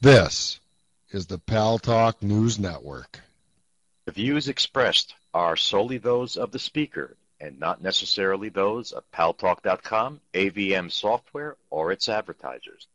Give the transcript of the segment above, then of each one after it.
This is the Paltalk News Network. The views expressed are solely those of the speaker and not necessarily those of Paltalk.com, AVM Software, or its advertisers.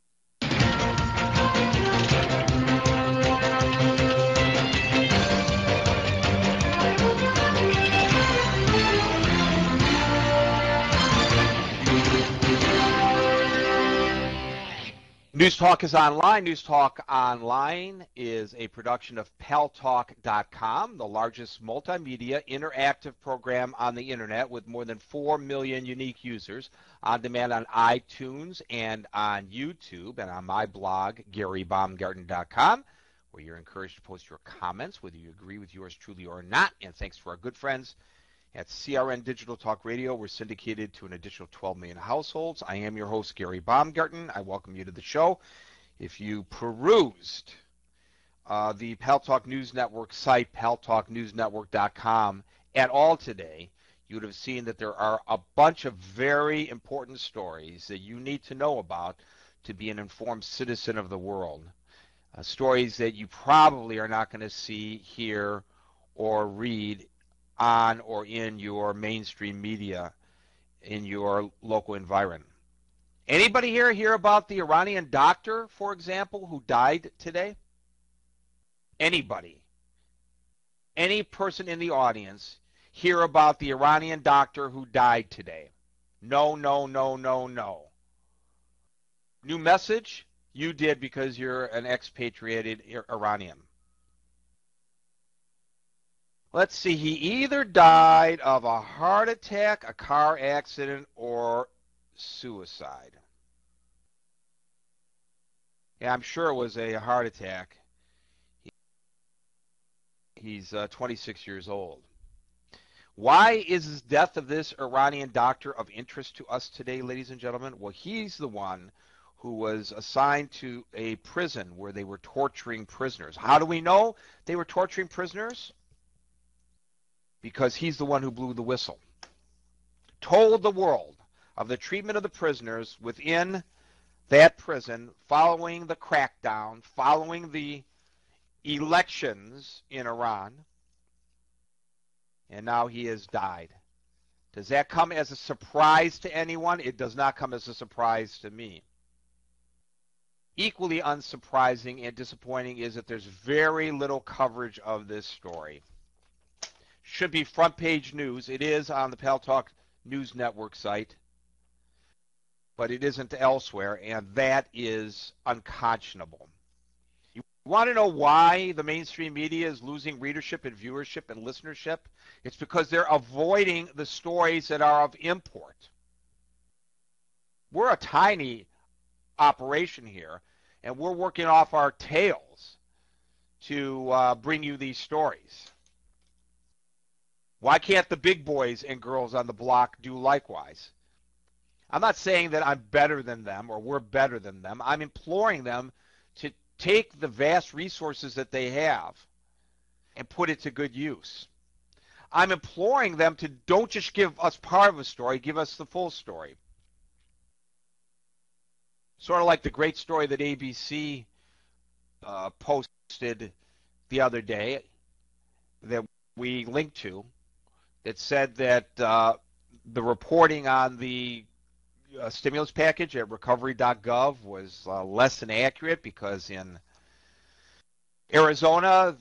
News Talk is online. News Talk Online is a production of Paltalk.com, the largest multimedia interactive program on the internet with more than 4 million unique users on demand on iTunes and on YouTube and on my blog, GaryBaumgarten.com, where you're encouraged to post your comments, whether you agree with yours truly or not. And thanks to our good friends at CRN Digital Talk Radio, we're syndicated to an additional 12 million households. I am your host, Gary Baumgarten. I welcome you to the show. If you perused the Paltalk News Network site, paltalknewsnetwork.com, at all today, you would have seen that there are a bunch of very important stories that you need to know about to be an informed citizen of the world. Stories that you probably are not going to see, hear, or read on or in your mainstream media in your local environment. Anybody here hear about the Iranian doctor, for example, who died today? Anybody? Any person in the audience hear about the Iranian doctor who died today? No, no, no, no, no. New message? You did because you're an expatriated Iranian. Let's see, he either died of a heart attack, a car accident, or suicide. Yeah, I'm sure it was a heart attack. He's 26 years old. Why is the death of this Iranian doctor of interest to us today, ladies and gentlemen? Well, he's the one who was assigned to a prison where they were torturing prisoners. How do we know they were torturing prisoners? Because he's the one who blew the whistle, told the world of the treatment of the prisoners within that prison following the crackdown, following the elections in Iran, and now he has died. Does that come as a surprise to anyone? It does not come as a surprise to me. Equally unsurprising and disappointing is that there's very little coverage of this story. Should be front page news. It is on the Paltalk News Network site, but it isn't elsewhere, and that is unconscionable. You want to know why the mainstream media is losing readership and viewership and listenership? It's because they're avoiding the stories that are of import. We're a tiny operation here, and we're working off our tails to bring you these stories. Why can't the big boys and girls on the block do likewise? I'm not saying that I'm better than them or we're better than them. I'm imploring them to take the vast resources that they have and put it to good use. I'm imploring them to don't just give us part of a story, give us the full story. Sort of like the great story that ABC posted the other day that we linked to. It said that the reporting on the stimulus package at recovery.gov was less than accurate because in Arizona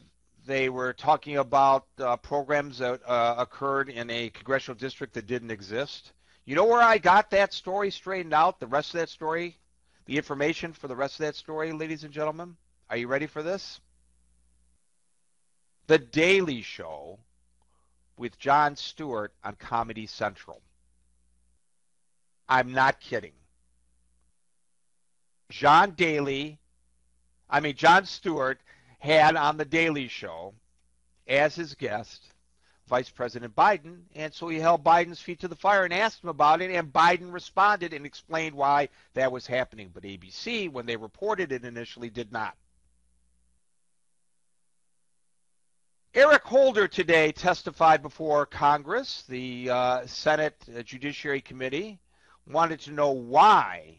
they were talking about programs that occurred in a congressional district that didn't exist. You know where I got that story straightened out, the rest of that story, the information for the rest of that story, ladies and gentlemen? Are you ready for this? The Daily Show with Jon Stewart on Comedy Central. I'm not kidding. Jon Stewart had on the Daily Show as his guest Vice President Biden, and so he held Biden's feet to the fire and asked him about it, and Biden responded and explained why that was happening. But ABC, when they reported it initially, did not. Eric Holder today testified before Congress. The Senate Judiciary Committee wanted to know why,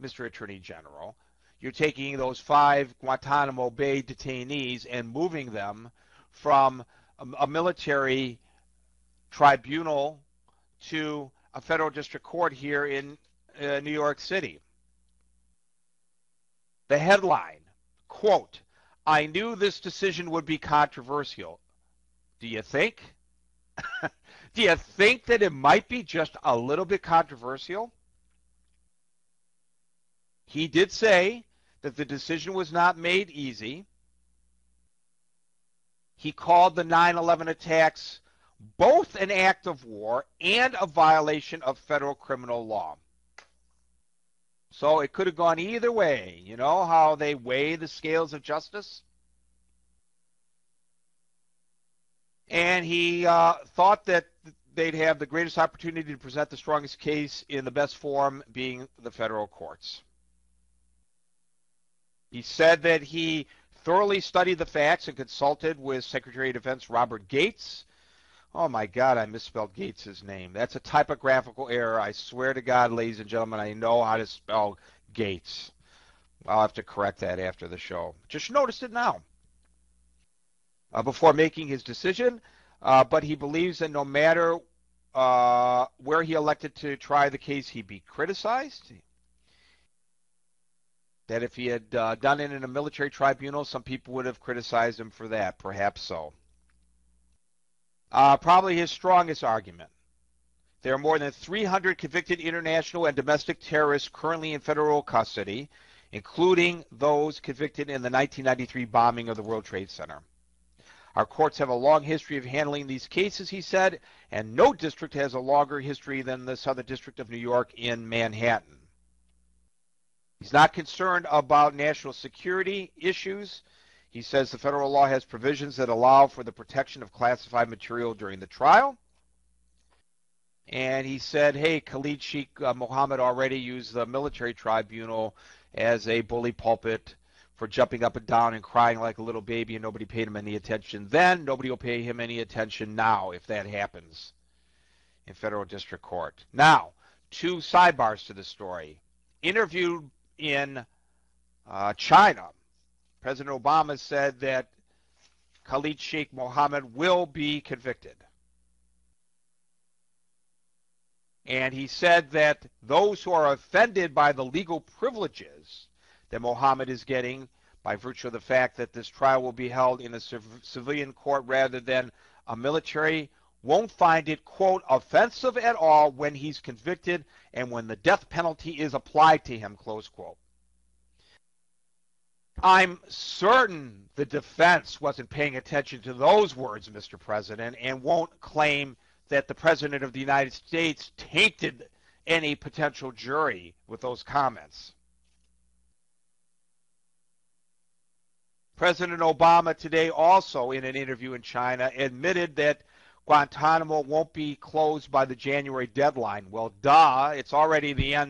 Mr. Attorney General, you're taking those 5 Guantanamo Bay detainees and moving them from a military tribunal to a federal district court here in New York City. The headline, quote, "I knew this decision would be controversial." Do you think? Do you think that it might be just a little bit controversial? He did say that the decision was not made easy. He called the 9/11 attacks both an act of war and a violation of federal criminal law. So it could have gone either way. You know how they weigh the scales of justice? And he thought that they'd have the greatest opportunity to present the strongest case in the best form, being the federal courts. He said that he thoroughly studied the facts and consulted with Secretary of Defense Robert Gates. Oh my God, I misspelled Gates' name. That's a typographical error. I swear to God, ladies and gentlemen, I know how to spell Gates. I'll have to correct that after the show. Just noticed it now. Before making his decision, but he believes that no matter where he elected to try the case, he'd be criticized. That if he had done it in a military tribunal, some people would have criticized him for that. Perhaps so. Probably his strongest argument. There are more than 300 convicted international and domestic terrorists currently in federal custody, including those convicted in the 1993 bombing of the World Trade Center. Our courts have a long history of handling these cases, he said, and no district has a longer history than the Southern District of New York in Manhattan. He's not concerned about national security issues. He says the federal law has provisions that allow for the protection of classified material during the trial. And he said, hey, Khalid Sheikh Mohammed already used the military tribunal as a bully pulpit for jumping up and down and crying like a little baby, and nobody paid him any attention then. Nobody will pay him any attention now if that happens in federal district court. Now, 2 sidebars to the story. Interviewed in China, President Obama said that Khalid Sheikh Mohammed will be convicted. And he said that those who are offended by the legal privileges that Mohammed is getting by virtue of the fact that this trial will be held in a civilian court rather than a military won't find it, quote, offensive at all when he's convicted and when the death penalty is applied to him, close quote. I'm certain the defense wasn't paying attention to those words, Mr. President, and won't claim that the President of the United States tainted any potential jury with those comments. President Obama today also, in an interview in China, admitted that Guantanamo won't be closed by the January deadline. Well, duh, it's already the end